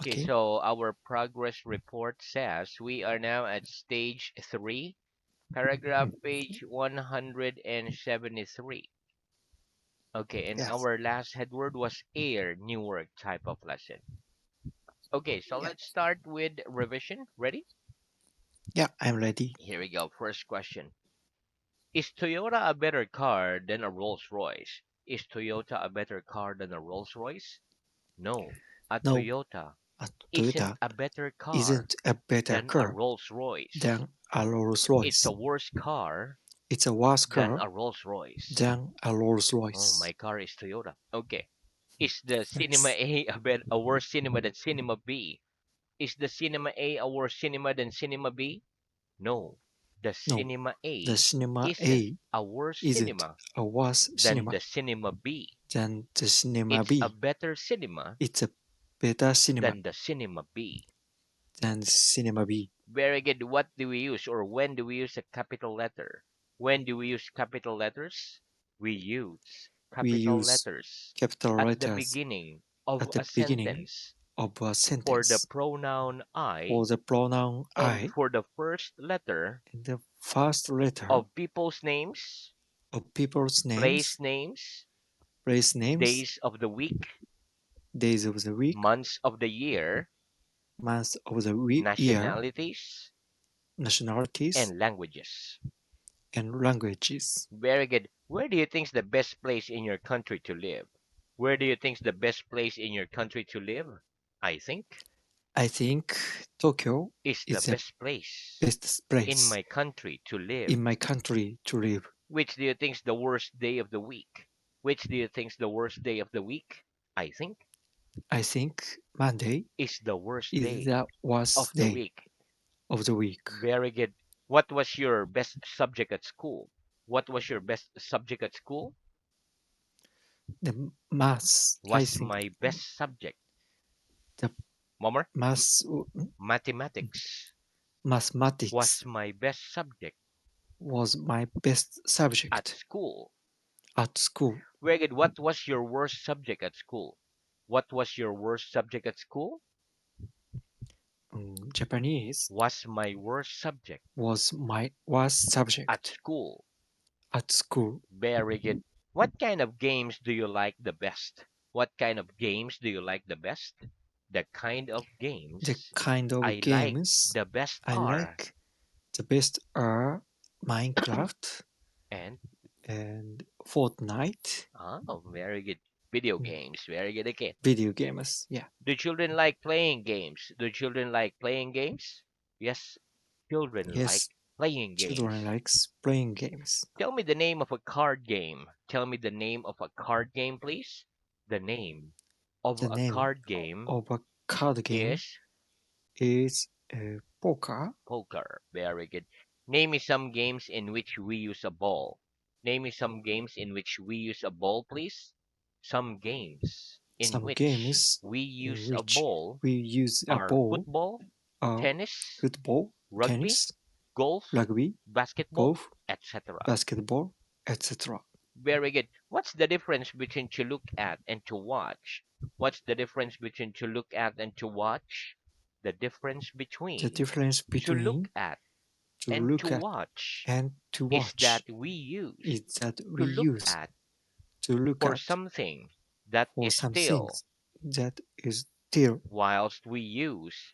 Okay, Okay. so our progress report says we are now at stage 3, paragraph page 173. Okay, and Yes. our last headword was air, new work type of lesson. Okay, so Yeah. let's start with revision. Ready? Yeah, I'm ready. Here we go. First question. Is Toyota a better car than a Rolls Royce? Is Toyota a better car than a Rolls Royce? No. A No, Toyota a isn't Toyota a better car isn't a better than a car Rolls Royce. than a Rolls It's a Royce. worse car It's a worse than car a Rolls Royce. than a Rolls Oh, Royce. my car is Toyota. Okay. Is the Cinema Yes. A a worse cinema than Cinema B? Is the Cinema A a worse cinema than Cinema B? No. The No, Cinema the A cinema isn't A a worse isn't cinema a worse than cinema the Cinema B. than the cinema It's a B. better cinema It's a better cinema than the Cinema B. than the cinema B. Very good. What do we use or when do we use a capital letter? When do we use capital letters? We use We capital use letters capital at the letters beginning of at the a beginning sentence of a for the sentence pronoun for I the pronoun and I for the first letter and the first letter of people's names, of people's place names, names, place names, days of the week, days of the week, months of the year, months of the year, nationalities, nationalities, and languages. and languages. Very good. Where do you think is the best place in your country to live? Where do you think is the best place in your country to live? I think I think Tokyo is the is the best place best in place my country to live. in my country to live. Which do you think is the worst day of the week? Which do you think is the worst day of the week? I think I think Monday is the worst is day the worst of the day week. of the week. Very good. What was your best subject at school? What was your best subject at school? The maths, I Was think my best subject. the Mummer? maths, Mathematics was mathematics my best subject was my best at subject school. at school. Very good. What was your worst subject at school? What was your worst subject at school? Japanese Was my worst subject was my worst at subject school. at school. Very good. What kind of games do you like the best? What kind of games do you like the best? The kind of The games kind of I like games the best I are like the best are Minecraft and and Fortnite. oh, very good. Video Mm, games. Very good. Okay. Video games. Yeah. Do children like playing games? Do children like playing games? Yes, children like Yes, playing children games. likes playing games. Tell me the name of a card game. Tell me the name of a card game, please. The name of The a name card game of a card game is is poker. poker. Very good. Name me some games in which we use a ball. Name me some games in which we use a ball, please. Some games in Some which games we in use a which ball we use a are ball, football, tennis, football, rugby, tennis, golf, rugby, basketball, golf, etc. basketball, etc. Very good. What's the difference between to look at and to watch? What's the difference between to look at and to watch? The difference The between difference to look between at to and to look at watch and to is that watch we use is that to we look use at to look for at something that for is some still, things that is still, whilst we use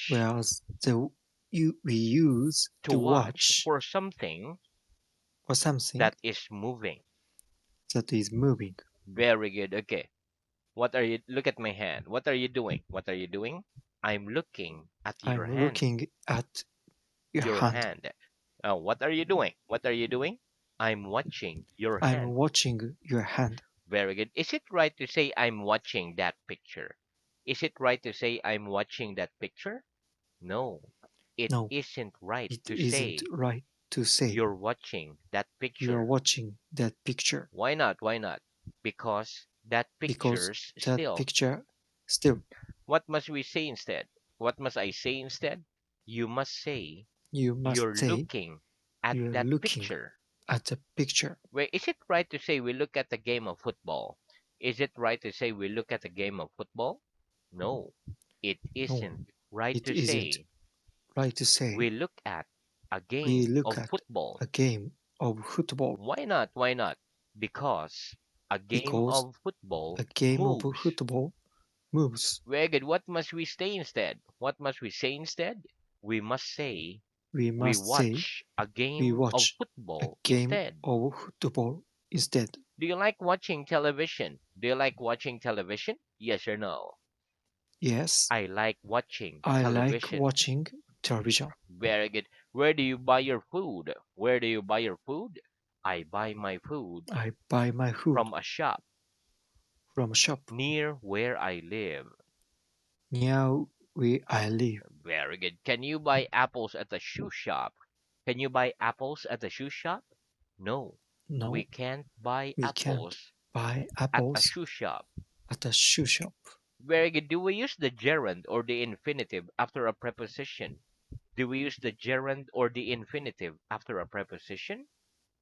whereas we use to to watch watch for something for something that is moving. that is moving. Very good. Okay. What are you? Look at my hand. What are you doing? What are you doing? I'm looking at your I'm hand. looking at your Your hand. hand. What are you doing? What are you doing? I'm watching your I'm hand. watching your hand. Very good. Is it right to say I'm watching that picture? Is it right to say I'm watching that picture? No, it No, isn't right it to isn't say right to say you're watching that you are picture. watching that picture Why not? Why not? Because that because picture's that still. picture still What must we say instead? What must I say instead? You must say you must you're say looking at you're that looking picture. at the picture. Wait, is it right to say we look at the game of football? Is it right to say we look at the game of football? No. It No, isn't right it to isn't say right to we say look at a we game look of at football. a game of football Why not? Why not? Because a game because of football a game of moves. football moves. Very good. What must we say instead? What must we say instead? We must say We we must say watch a we game of watch a football game instead. of football instead. Do you like watching television? Do you like watching television? Yes or no? Yes, I like watching I like television. watching television. Very good. Where do you buy your food? Where do you buy your food? I buy my food I buy my food from a shop from a shop near where I live. near where I live. Very good. Can you buy apples at the shoe shop? Can you buy apples at the shoe shop? No, we No, can't buy we can't apples buy at a apples shoe shop. at a shoe shop. Very good. Do we use the gerund or the infinitive after a preposition? Do we use the gerund or the infinitive after a preposition?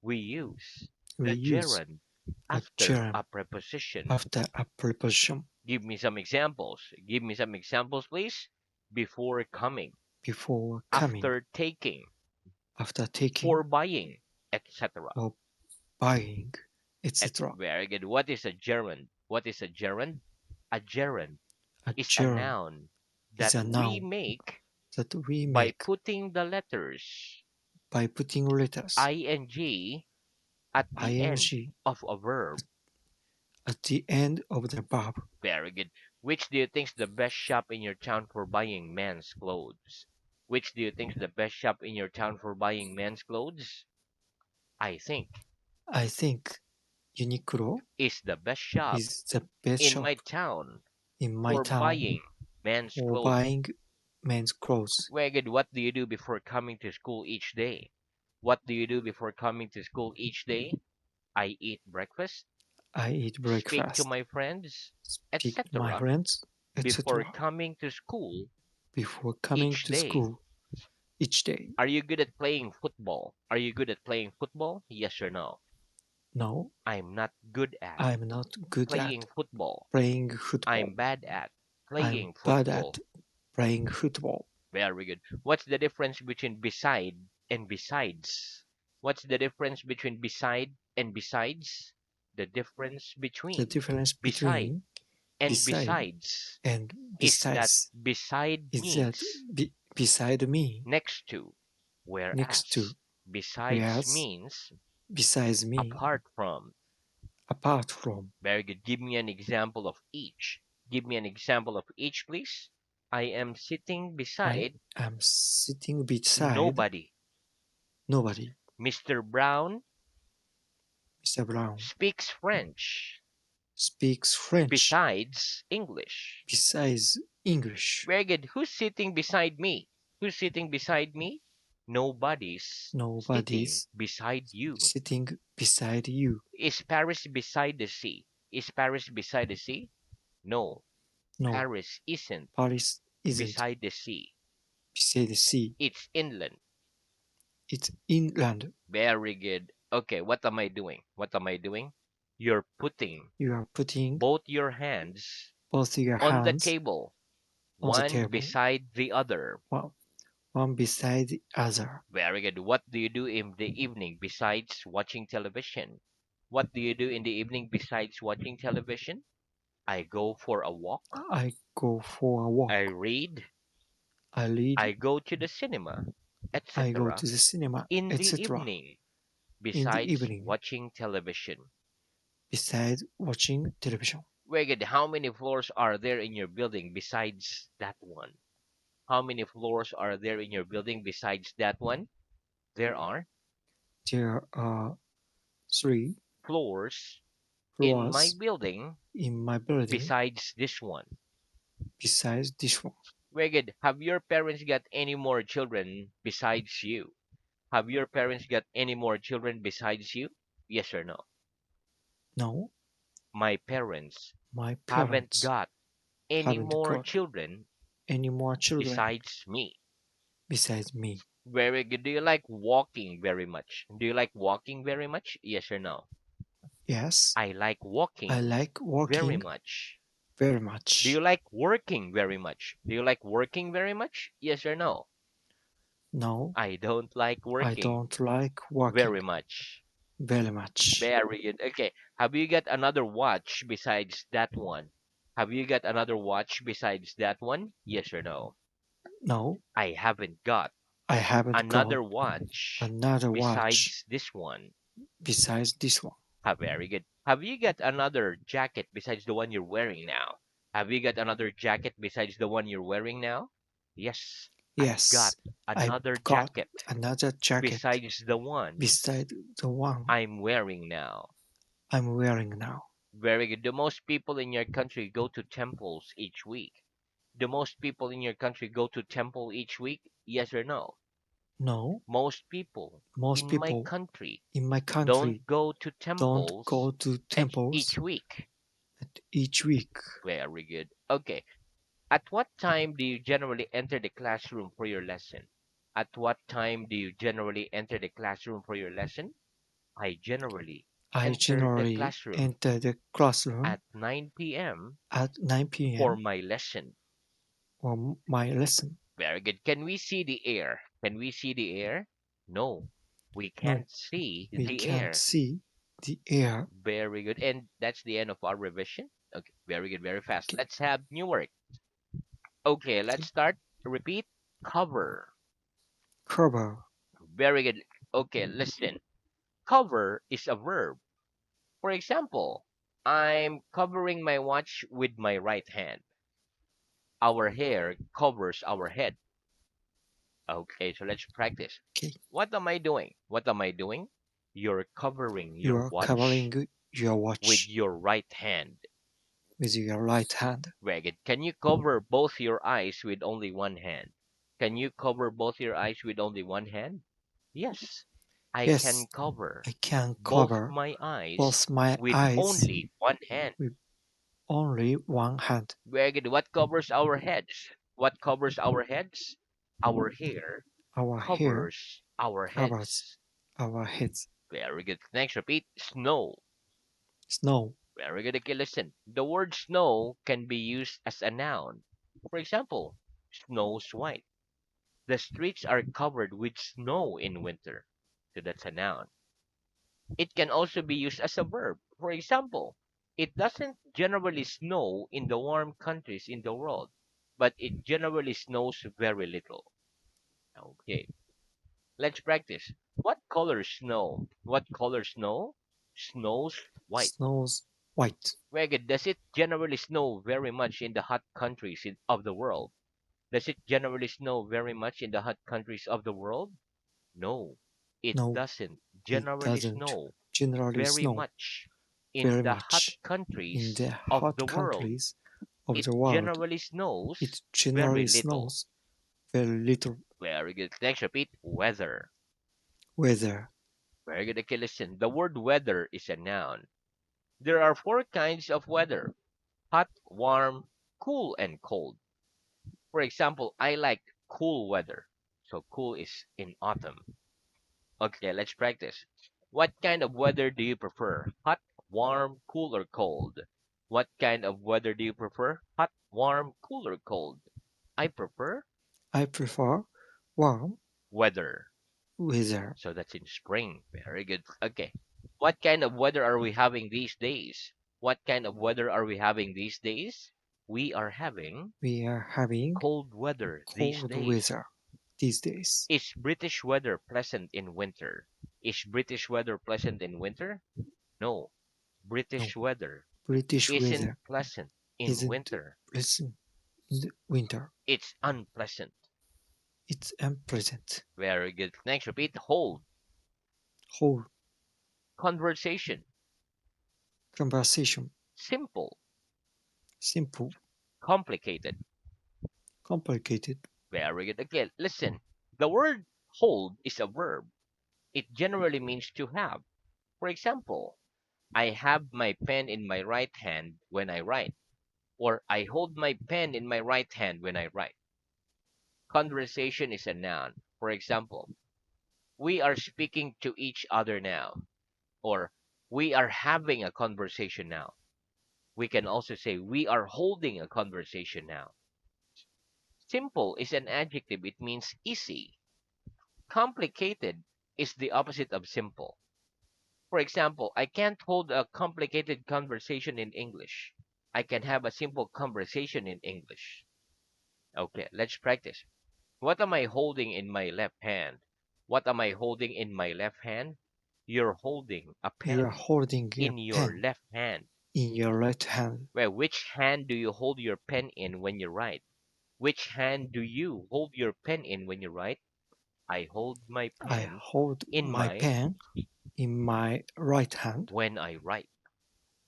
We use We the use gerund a after a germ preposition. after a preposition Give me some examples. Give me some examples, please. Before coming, before coming, after taking, after for taking buying, etc. or buying, etc. Very good. What is a gerund? What is a gerund? A gerund A is a germ noun is that a we noun make that we by make putting the letters by putting letters ing at the end ing of a verb. at the end of the verb. Very good. Which do you think is the best shop in your town for buying men's clothes? Which do you think is the best shop in your town for buying men's clothes? I think I think Uniqlo is the best shop is the best in shop my town in my for town buying men's for clothes. buying men's clothes. Very good. What do you do before coming to school each day? What do you do before coming to school each day? I eat breakfast, I eat speak to breakfast, my friends, speak to my etc. friends, before etc. coming to school before coming each to day. school each day. Are you good at playing football? Are you good at playing football? Yes or no? No, I'm not good at I'm not good at playing football. playing football. I'm bad at I'm playing bad at football. playing football. Very good. What's the difference between beside and besides? What's the difference between beside and besides? The difference The between difference beside between and beside besides and is that besides beside is that means beside me, next to, next to, whereas besides whereas means besides me, apart from. apart from. Very good. Give me an example of each. Give me an example of each, please. I am sitting I beside am sitting beside nobody. nobody. Mr. Brown Mr. Brown speaks French speaks French besides English. besides English. Very good. Who's sitting beside me? Who's sitting beside me? Nobody's sitting Nobody's beside you. sitting beside you. Is Paris beside the sea? Is Paris beside the sea? No, No, Paris isn't Paris isn't beside the sea. beside the sea. It's inland. It's inland. Very good. Okay, what am I doing? What am I doing? You're putting You are putting both your hands both your on the hands table, on the one table, beside the other. one, one beside the other. Very good. What do you do in the evening besides watching television? What do you do in the evening besides watching television? I go for a walk. I go for a I walk. read. I read. I go to the cinema, I go etc. to the cinema, in the etc. evening in the besides evening, watching television. besides watching television. Very good. How many floors are there in your building besides that one? How many floors are there in your building besides that one? There are There are three floors in my floors building in my building besides this one. besides this one. Very good. Have your parents got any more children besides you? Have your parents got any more children besides you? Yes or no? No, My parents my haven't parents got any haven't more got children any more children besides me. besides me. Very good. Do you like walking very much? Do you like walking very much? Yes or no? Yes, I like I walking like very walking much. Very Do you much. like working very much? Do you like working very much? Yes or no? No, I don't like I working don't like walking very much. very much. Very good. Okay. Have you got another watch besides that one? Have you got another watch besides that one? Yes or no? No, I haven't got I haven't got another watch another watch besides this one. besides this one. Very good. Have you got another jacket besides the one you're wearing now? Have you got another jacket besides the one you're wearing now? Yes, I've got Yes, I've another got jacket another jacket besides the one beside the one I'm wearing now. I'm wearing now. Very good. Do most people in your country go to temples each week? Do most people in your country go to temple each week? Yes or no? No, Most people most in my people country in my don't country go to don't temples go to each temples week. each week. Very good. Okay. At what time do you generally enter the classroom for your lesson? At what time do you generally enter the classroom for your lesson? I generally I enter the generally classroom enter the classroom at 9 p.m. at 9 for p.m. my lesson. for my lesson. Very good. Can we see the air? Can we see the air? No, we No, can't see we the can't air. see the air. Very good. And that's the end of our revision. Okay, very good, very fast. Okay, Let's have new work. Okay, let's okay. start. Repeat. Cover. Cover. Very good. Okay, listen. Cover is a verb. For example, I'm covering my watch with my right hand. Our hair covers our head. Okay, so let's practice. Okay, What am I doing? What am I doing? You're covering you your are watch covering your with watch your right hand. with your right hand. Very good. Can you cover both your eyes with only one hand? Can you cover both your eyes with only one hand? Yes, I Yes, can cover I can both cover my eyes both my with eyes only one hand. with only one hand. Very good. What covers our heads? What covers our heads? Our hair Our hair covers our covers heads. our heads. Very good. Next, repeat. Snow. Snow, Very good. Okay, listen. The word snow can be used as a noun. For example, snow's white. The streets are covered with snow in winter. So that's a noun. It can also be used as a verb. For example, it doesn't generally snow in the warm countries in the world, but it generally snows very little. Okay, let's practice. What color snow? What color snow? Snows white. snows white. Very good. Does it generally snow very much in the hot countries of the world? Does it generally snow very much in the hot countries of the world? No, it No, doesn't it generally doesn't snow generally very snow much in very the hot much in countries the of the hot world. countries of It the world. generally snows It very generally little. snows very little. Very good. Next, repeat weather. Weather. Very good. Okay, listen. The word weather is a noun. There are four kinds of weather: hot, warm, cool, and cold. For example, I like cool weather. So cool is in autumn. Okay, let's practice. What kind of weather do you prefer? Hot, warm, cool, or cold? What kind of weather do you prefer? Hot, warm, cool, or cold? I prefer I prefer warm weather. weather. So that's in spring. Very good. Okay. What kind of weather are we having these days? What kind of weather are we having these days? We are having We are having cold weather these cold days. weather these days. Is British weather pleasant in winter? Is British weather pleasant in winter? No. No, British weather British isn't weather pleasant in isn't winter. pleasant in the winter. It's unpleasant. It's unpleasant. Very good. Next, repeat. Hold. Whole Conversation. conversation. Simple. Simple, Complicated. complicated. Very good. Again, listen. The word hold is a verb. It generally means to have. For example, I have my pen in my right hand when I write, or I hold my pen in my right hand when I write. Conversation is a noun. For example, we are speaking to each other now, or we are having a conversation now. We can also say we are holding a conversation now. Simple is an adjective, it means easy. Complicated is the opposite of simple. For example, I can't hold a complicated conversation in English. I can have a simple conversation in English. Okay, let's practice. What am I holding in my left hand? What am I holding in my left hand? You're holding a You are pen holding a in your pen left hand. in your right hand. Well, which hand do you hold your pen in when you write? Which hand do you hold your pen in when you write? I hold my I pen hold in my my pen in my right hand when I write.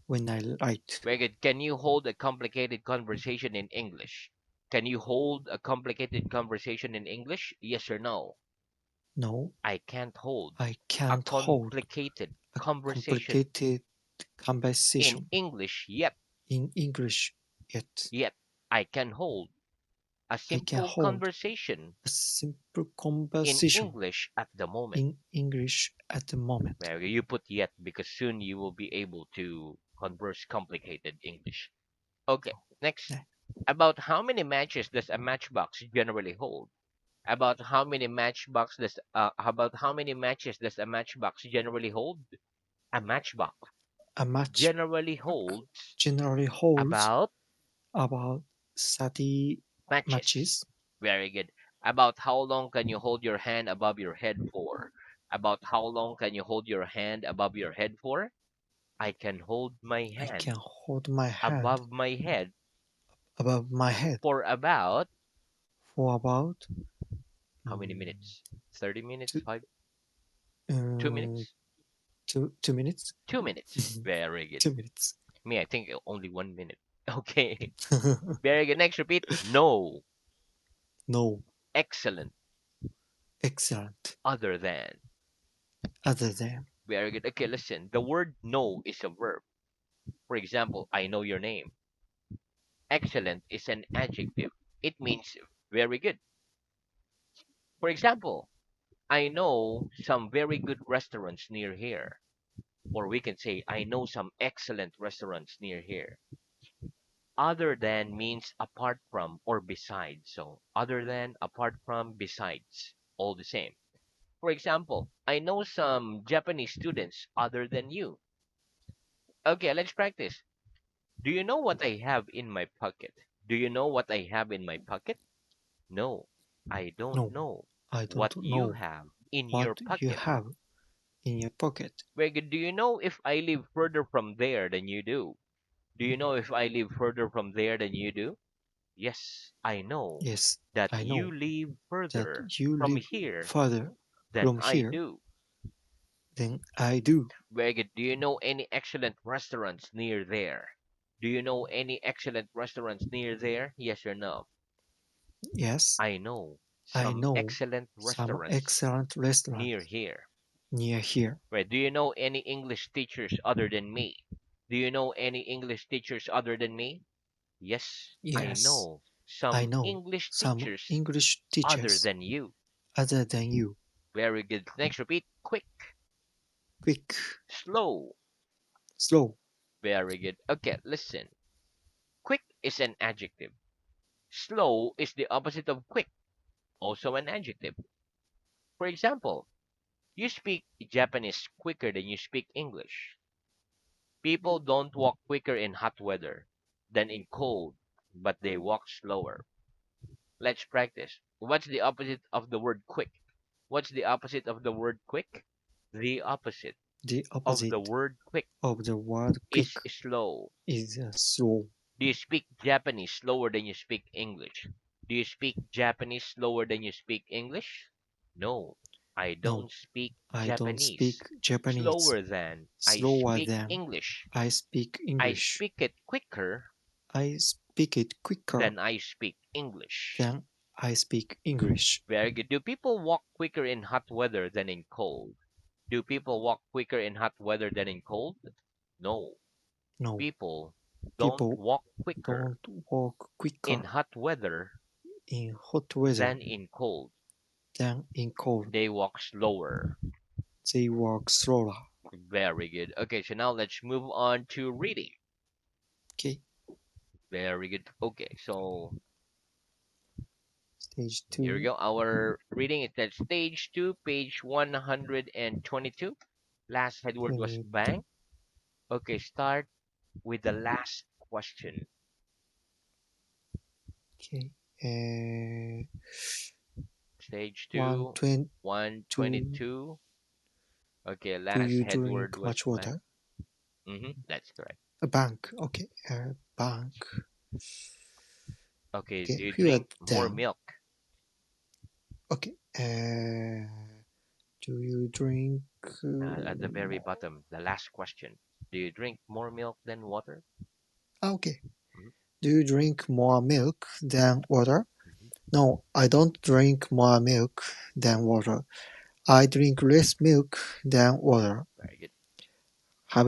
when I write. Very good. Can you hold a complicated conversation in English? Can you hold a complicated conversation in English? Yes or no? No, I can't hold I a can't hold complicated a conversation complicated in conversation English yet. in English yet. Yet I can hold a I can simple hold conversation a simple in conversation English at the moment. in English at the moment. Where you put yet because soon you will be able to converse complicated English. Okay, next. 네. About how many matches does a matchbox generally hold? About how many matches does a matchbox generally hold? A matchbox A match generally holds generally holds about about 30 matches. matches. Very good. About how long can you hold your hand above your head for? About how long can you hold your hand above your head for? I can hold my I can hand hold my hand above my head above my head for about for about how many mm, minutes? 30 minutes? two, 2 uh, minutes? 2 minutes. 2 minutes. Very good. 2 minutes. Me, I think only 1 minute. Okay. Very good. Next, repeat. No. No, Excellent. excellent. Other than. Other than. Very good. Okay, listen. The word know is a verb. For example, I know your name. Excellent is an adjective. It means very good. For example, I know some very good restaurants near here. Or we can say, I know some excellent restaurants near here. Other than means apart from or besides. So, other than, apart from, besides. All the same. For example, I know some Japanese students other than you. Okay, let's practice. Do you know what I have in my pocket? Do you know what I have in my pocket? No, I don't No, know I what don't you know have in your what you pocket. have in your pocket. Very good. Do you know if I live further from there than you do? Do you know if I live further from there than you do? Yes, I know Yes, that I you know live that further you from live here farther than from I here do. than I do. Very good. Do you know any excellent restaurants near there? Do you know any excellent restaurants near there? Yes or no? Yes, I know I some know excellent some restaurants excellent near restaurants here. near here. Right. Do you know any English teachers other than me? Do you know any English teachers other than me? Yes, I Yes, know I some know English some teachers English other teachers than you. other than you. Very good. Next, repeat. Quick, Quick, slow. slow. Very good. Okay, listen. Quick is an adjective. Slow is the opposite of quick, also an adjective. For example, you speak Japanese quicker than you speak English. People don't walk quicker in hot weather than in cold, but they walk slower. Let's practice. What's the opposite of the word quick? What's the opposite of the word quick? The opposite The of the opposite word quick of the word quick is slow. is slow. Do you speak Japanese slower than you speak English? Do you speak Japanese slower than you speak English? No, I No, don't speak I don't Japanese speak Japanese slower than I slower speak than English. I speak I English. speak it quicker I speak it quicker than I speak English. than I speak English. Very good. Do people walk quicker in hot weather than in cold? Do people walk quicker in hot weather than in cold? No. No, People don't people walk quicker don't walk in quicker hot weather in hot weather than in cold. than in cold. They walk slower. They walk slower. Very good. Okay, so now let's move on to reading. Okay. Very good. Okay, so Stage here we two. go. Our reading is at stage two, page 122. Last headword was 22. bank. Okay, start with the last question. Okay. Stage One two, twenty two. 122. Okay, Do last you headword drink was much bank. water? That's correct. A bank. Okay. Bank. Okay, Okay. do you Fill drink it more down. milk? Okay. Do you drink At the very more? bottom, the last question. Do you drink more milk than water? Okay. Mhm, Do you drink more milk than water? mhm. No, I don't drink more milk than water. I drink less milk than water. Very good.